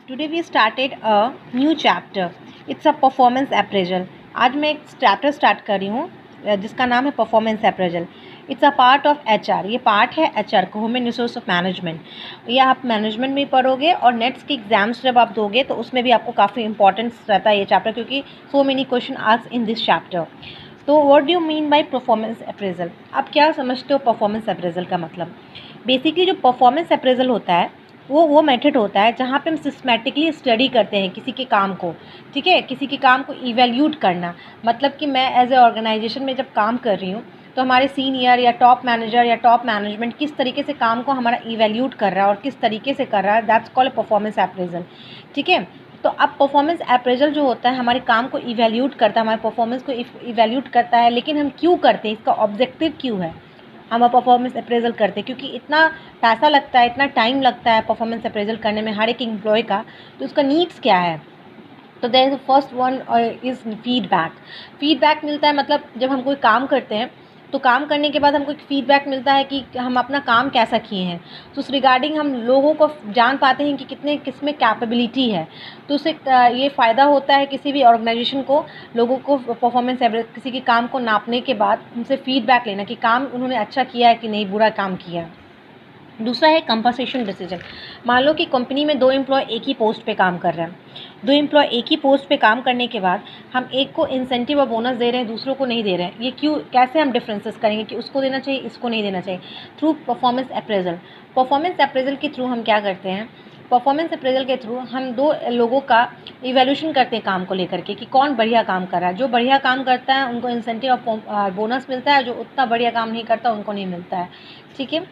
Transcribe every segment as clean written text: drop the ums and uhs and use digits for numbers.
Today we started a new chapter. It's a performance appraisal. आज मैं एक chapter start कर रही हूँ जिसका नाम है performance appraisal. It's a part of HR. ये पार्ट है HR का, ह्यूमन रिसोर्स ऑफ मैनेजमेंट. ये आप मैनेजमेंट में पढ़ोगे और नेट्स के एग्जाम्स जब आप दोगे तो उसमें भी आपको काफ़ी इंपॉर्टेंस रहता है ये चैप्टर, क्योंकि so many question asked in this chapter. तो what do you mean by performance appraisal? आप क्या समझते हो परफॉर्मेंस अप्रेजल का मतलब? बेसिकली जो परफॉर्मेंस अप्रेजल होता है वो मेथड होता है जहाँ पे हम सिस्टमेटिकली स्टडी करते हैं किसी के काम को. ठीक है, किसी के काम को इवैल्यूएट करना. मतलब कि मैं एज ए ऑर्गेनाइजेशन में जब काम कर रही हूँ तो हमारे सीनियर या टॉप मैनेजर या टॉप मैनेजमेंट किस तरीके से काम को हमारा इवैल्यूएट कर रहा है और किस तरीके से कर रहा है, दैट्स कॉल्ड परफॉर्मेंस अप्रेजल. ठीक है, तो अब परफॉर्मेंस अप्रेजल जो होता है हमारे काम को इवैल्यूएट करता है, हमारे परफॉर्मेंस को इवैल्यूएट करता है. लेकिन हम क्यों करते हैं, इसका ऑब्जेक्टिव क्यों है हम परफॉर्मेंस अप्रेजल करते हैं? क्योंकि इतना पैसा लगता है, इतना टाइम लगता है परफॉर्मेंस अप्रेजल करने में हर एक एम्प्लॉय का. तो उसका नीड्स क्या है? तो there is first one is feedback. Feedback मिलता है, मतलब जब हम कोई काम करते हैं तो काम करने के बाद हमको एक फीडबैक मिलता है कि हम अपना काम कैसा किए हैं. तो उस रिगार्डिंग हम लोगों को जान पाते हैं कि कितने किस में कैपेबिलिटी है. तो उससे ये फ़ायदा होता है किसी भी ऑर्गेनाइजेशन को, लोगों को परफॉर्मेंस किसी के काम को नापने के बाद उनसे फीडबैक लेना कि काम उन्होंने अच्छा किया है कि नहीं, बुरा काम किया. दूसरा है कंपनसेशन डिसीजन. मान लो कि कंपनी में 2 एम्प्लॉय एक ही पोस्ट पे काम कर रहे हैं. 2 एम्प्लॉय एक ही पोस्ट पे काम करने के बाद हम एक को इंसेंटिव और बोनस दे रहे हैं, दूसरों को नहीं दे रहे हैं. ये क्यों, कैसे हम डिफरेंसेस करेंगे कि उसको देना चाहिए, इसको नहीं देना चाहिए? Through performance appraisal. Performance appraisal के थ्रू हम क्या करते हैं? परफॉर्मेंस अप्रेजल के थ्रू हम 2 लोगों का इवैल्यूएशन करते हैं काम को लेकर के कि कौन बढ़िया काम कर रहा है. जो बढ़िया काम करता है उनको इंसेंटिव और बोनस मिलता है, जो उतना बढ़िया काम नहीं करता उनको नहीं मिलता है. ठीक है,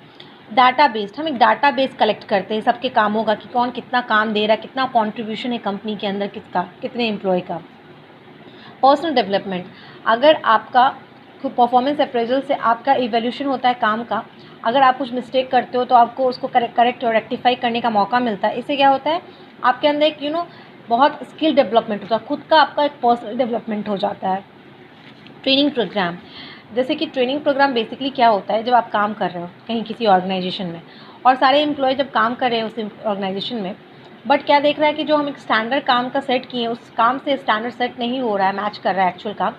डाटा बेस्ड. हम एक डाटा बेस कलेक्ट करते हैं सबके कामों का कि कौन कितना काम दे रहा है, कितना कंट्रीब्यूशन है कंपनी के अंदर, किसका, कितने एम्प्लॉय का. Personal development. अगर आपका परफॉर्मेंस अप्रेजल से आपका इवैल्यूएशन होता है काम का, अगर आप कुछ मिस्टेक करते हो तो आपको उसको करेक्ट और रेक्टिफाई करने का मौका मिलता है. इससे क्या होता है, आपके अंदर एक बहुत स्किल डेवलपमेंट होता है, खुद का आपका एक पर्सनल डेवलपमेंट हो जाता है. Training program. जैसे कि ट्रेनिंग प्रोग्राम बेसिकली क्या होता है, जब आप काम कर रहे हो कहीं किसी ऑर्गेनाइजेशन में और सारे एम्प्लॉय जब काम कर रहे हैं उस ऑर्गेनाइजेशन में, बट क्या देख रहा है कि जो हम एक स्टैंडर्ड काम का सेट किए हैं उस काम से स्टैंडर्ड सेट नहीं हो रहा है, मैच कर रहा है एक्चुअल काम.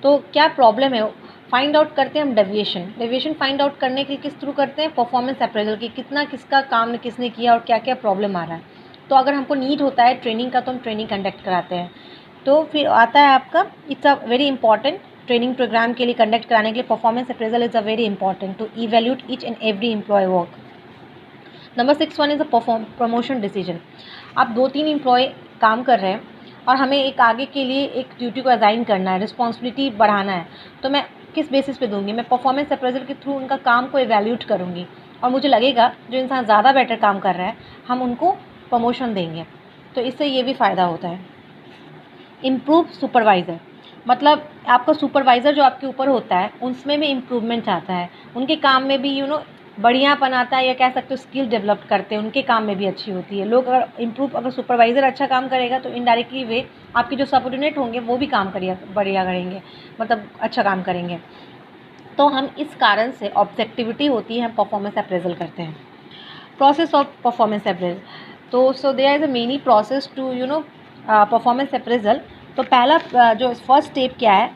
तो क्या प्रॉब्लम है, फाइंड आउट करते हैं हम डेविएशन फाइंड आउट करने के किस थ्रू करते हैं? परफॉर्मेंस अप्रेजल की, कितना किसका काम किसने किया और क्या क्या प्रॉब्लम आ रहा है. तो अगर हमको नीड होता है ट्रेनिंग का तो हम ट्रेनिंग कंडक्ट कराते हैं. तो फिर आता है आपका, it's a very important training program के लिए कंडक्ट कराने के लिए performance appraisal is a very important to evaluate each and every employee work. Number 6 one is a promotion decision. आप 2-3 एम्प्लॉय काम कर रहे हैं और हमें एक आगे के लिए एक ड्यूटी को असाइन करना है, रिस्पॉन्सिबिलिटी बढ़ाना है. तो मैं किस बेसिस पे दूंगी? मैं परफॉर्मेंस अप्रेजल के थ्रू उनका काम को इवैल्यूएट करूँगी और मुझे लगेगा जो इंसान ज़्यादा बेटर काम कर रहा है हम उनको प्रमोशन देंगे. तो इससे ये भी फ़ायदा होता है. Improve supervisor. मतलब आपका सुपरवाइज़र जो आपके ऊपर होता है उसमें भी इम्प्रूवमेंट आता है, उनके काम में भी बढ़ियापन आता है, या कह सकते हो स्किल डेवलप करते हैं, उनके काम में भी अच्छी होती है. लोग अगर सुपरवाइज़र अच्छा काम करेगा तो इनडायरेक्टली वे आपके जो सबऑर्डिनेट होंगे वो भी काम बढ़िया करेंगे, मतलब अच्छा काम करेंगे. तो हम इस कारण से ऑब्जेक्टिविटी होती है, हम परफॉर्मेंस अप्रेजल करते हैं. Process of performance appraisal. तो so there is a many process to performance appraisal. तो पहला जो फर्स्ट स्टेप क्या है,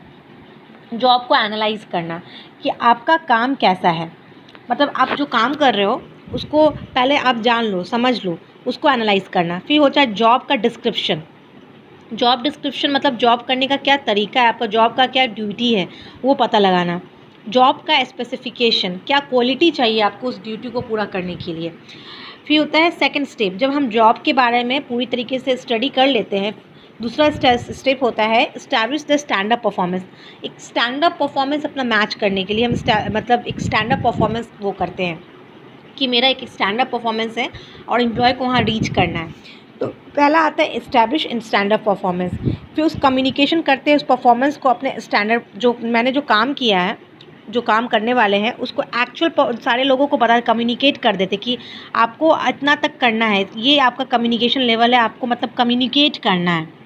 जॉब को एनालाइज करना कि आपका काम कैसा है. मतलब आप जो काम कर रहे हो उसको पहले आप जान लो, समझ लो, उसको एनालाइज करना. फिर होता है जॉब का डिस्क्रिप्शन. जॉब डिस्क्रिप्शन मतलब जॉब करने का क्या तरीका है, आपका जॉब का क्या ड्यूटी है वो पता लगाना. जॉब का स्पेसिफिकेशन, क्या क्वालिटी चाहिए आपको उस ड्यूटी को पूरा करने के लिए. फिर होता है सेकंड स्टेप, जब हम जॉब के बारे में पूरी तरीके से स्टडी कर लेते हैं, दूसरा स्टेप होता है establish the stand up performance. एक स्टैंड अप परफॉर्मेंस अपना मैच करने के लिए हम मतलब एक स्टैंड अप परफॉर्मेंस वो करते हैं कि मेरा एक स्टैंड अप परफॉर्मेंस है और एम्प्लॉय को वहाँ रीच करना है. तो पहला आता है establish in stand up performance. फिर उस कम्युनिकेशन करते हैं उस परफॉर्मेंस को अपने स्टैंडर्ड, जो मैंने जो काम किया है, जो काम करने वाले हैं उसको एक्चुअल सारे लोगों को पता कम्युनिकेट कर देते कि आपको इतना तक करना है, ये आपका कम्युनिकेशन लेवल है, आपको मतलब कम्युनिकेट करना है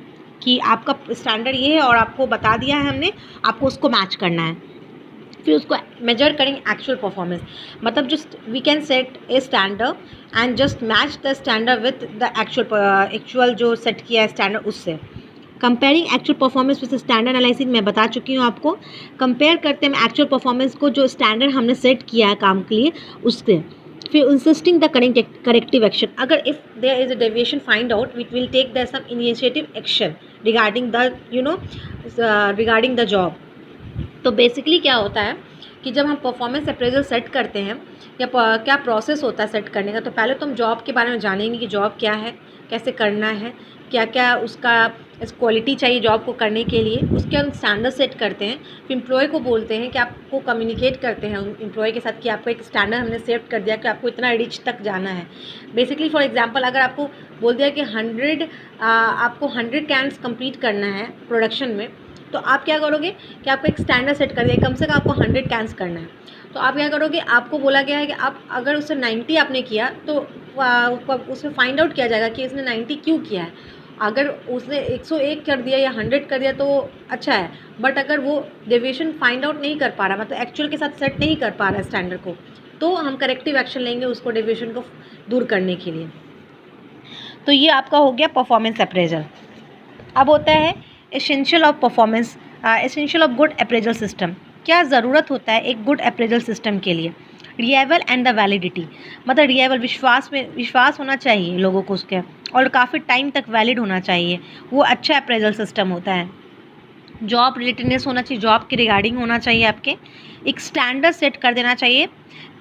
कि आपका स्टैंडर्ड ये है और आपको बता दिया है हमने, आपको उसको मैच करना है. फिर उसको मेजर करेंगे एक्चुअल परफॉर्मेंस, मतलब just we can set a standard and just match the standard with the actual जो सेट किया है स्टैंडर्ड उससे। Comparing actual performance with standard analysis मैं बता चुकी हूँ आपको। कंपेयर करते हैं एक्चुअल परफॉर्मेंस को जो स्टैंडर्ड हमने सेट किया है काम के लिए उससे। फिर इंसिस्टिंग द करेक्टिव एक्शन, अगर if there is a deviation find out we will take the some initiative action regarding the regarding the job. तो बेसिकली क्या होता है कि जब हम परफॉर्मेंस अप्रेजल सेट करते हैं या क्या प्रोसेस होता है सेट करने का, तो पहले तो हम जॉब के बारे में जानेंगे कि जॉब क्या है, कैसे करना है, क्या क्या उसका क्वालिटी चाहिए जॉब को करने के लिए, उसके हम स्टैंडर्ड सेट करते हैं। फिर एम्प्लॉय को बोलते हैं कि आपको कम्युनिकेट करते हैं एम्प्लॉय के साथ कि आपको एक स्टैंडर्ड हमने सेट कर दिया कि आपको इतना रिच तक जाना है। बेसिकली फॉर एग्जांपल अगर आपको बोल दिया कि आपको 100 कैन्स कंप्लीट करना है प्रोडक्शन में, तो आप क्या करोगे कि आपको एक स्टैंडर्ड सेट कर दिया कम से कम आपको 100 कैन्स करना है। तो आप क्या करोगे, आपको बोला गया है कि आप अगर उससे 90 आपने किया तो उसमें फाइंड आउट किया जाएगा कि इसने 90 क्यों किया है। अगर उसने 101 कर दिया या 100 कर दिया तो अच्छा है, बट अगर वो डेविएशन फाइंड आउट नहीं कर पा रहा, मतलब एक्चुअल के साथ सेट नहीं कर पा रहा है स्टैंडर्ड को, तो हम करेक्टिव एक्शन लेंगे उसको डेविएशन को दूर करने के लिए। तो ये आपका हो गया परफॉर्मेंस अप्रेजल। अब होता है essential of performance, essential of good appraisal system. क्या ज़रूरत होता है एक गुड अप्रेजल सिस्टम के लिए? रिलायबल एंड द वैलिडिटी, मतलब रिलायबल विश्वास होना चाहिए लोगों को उसके, और काफ़ी टाइम तक वैलिड होना चाहिए, वो अच्छा अप्रेजल सिस्टम होता है। जॉब रिलेटेडनेस होना चाहिए, जॉब के रिगार्डिंग होना चाहिए आपके। एक स्टैंडर्ड सेट कर देना चाहिए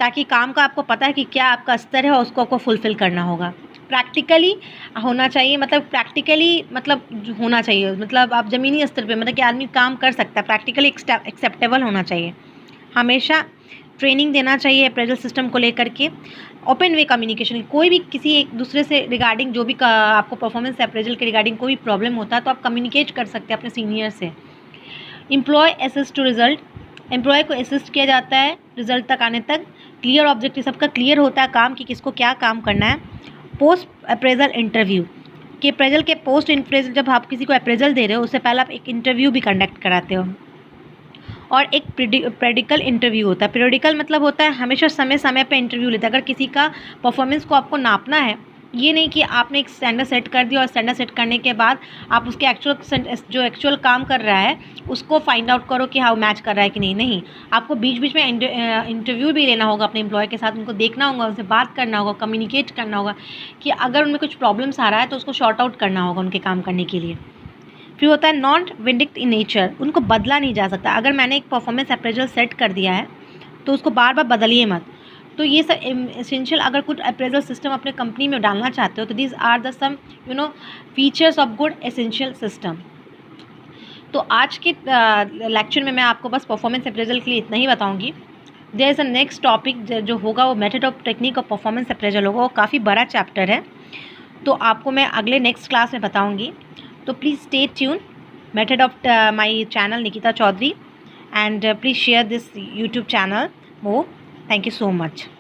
ताकि काम का आपको पता है कि क्या आपका स्तर है और उसको आपको फुलफ़िल करना होगा। प्रैक्टिकली होना चाहिए, मतलब प्रैक्टिकली मतलब होना चाहिए, मतलब आप ज़मीनी स्तर पे मतलब कि आदमी काम कर सकता है, प्रैक्टिकली एक्सेप्टेबल होना चाहिए। हमेशा ट्रेनिंग देना चाहिए अप्रेजल सिस्टम को लेकर के। ओपन वे कम्युनिकेशन, कोई भी किसी एक दूसरे से रिगार्डिंग जो भी आपको परफॉर्मेंस अप्रेजल के रिगार्डिंग कोई भी प्रॉब्लम होता है तो आप कम्युनिकेट कर सकते हैं अपने सीनियर से। Employee assist to result, employee को असिस्ट किया जाता है रिजल्ट तक आने तक। क्लियर ऑब्जेक्टिव, सबका क्लियर होता है काम कि किसको क्या काम करना है। पोस्ट अप्रेजल इंटरव्यू, कि अप्रेजल के पोस्ट अप्रेजल जब आप किसी को अप्रेजल दे रहे हो उससे पहले आप एक इंटरव्यू भी कंडक्ट कराते हो। और एक पीरियडिकल इंटरव्यू होता है। पीरियडिकल मतलब होता है हमेशा समय समय पे इंटरव्यू लेता है। अगर किसी का परफॉर्मेंस को आपको नापना है, ये नहीं कि आपने एक स्टैंडर्ड सेट कर दिया और स्टैंडर्ड सेट करने के बाद आप उसके एक्चुअल काम कर रहा है उसको फाइंड आउट करो कि हाँ मैच कर रहा है कि नहीं। आपको बीच बीच में इंटरव्यू भी लेना होगा अपने एम्प्लॉय के साथ, उनको देखना होगा, उनसे बात करना होगा, कम्युनिकेट करना होगा कि अगर उनमें कुछ प्रॉब्लम्स आ रहा है तो उसको शॉर्ट आउट करना होगा उनके काम करने के लिए। फिर होता है नॉन विंडिक्ट इन नेचर, उनको बदला नहीं जा सकता। अगर मैंने एक परफॉर्मेंस अप्रेजल सेट कर दिया है तो उसको बार बार बदलिए मत। तो ये सब एसेंशियल, अगर कुछ अप्रेजल सिस्टम अपने कंपनी में डालना चाहते हो तो these are the some features of good essential system. तो आज के लेक्चर में मैं आपको बस परफॉर्मेंस अप्रेजल के लिए इतना ही बताऊंगी। There is a next topic जो होगा वो method of technique of performance appraisal होगा, वो काफ़ी बड़ा चैप्टर है, तो आपको मैं अगले नेक्स्ट क्लास में बताऊँगी। तो please stay tuned method of my channel Nikita Chaudhary, and please share this YouTube channel more. Thank you so much.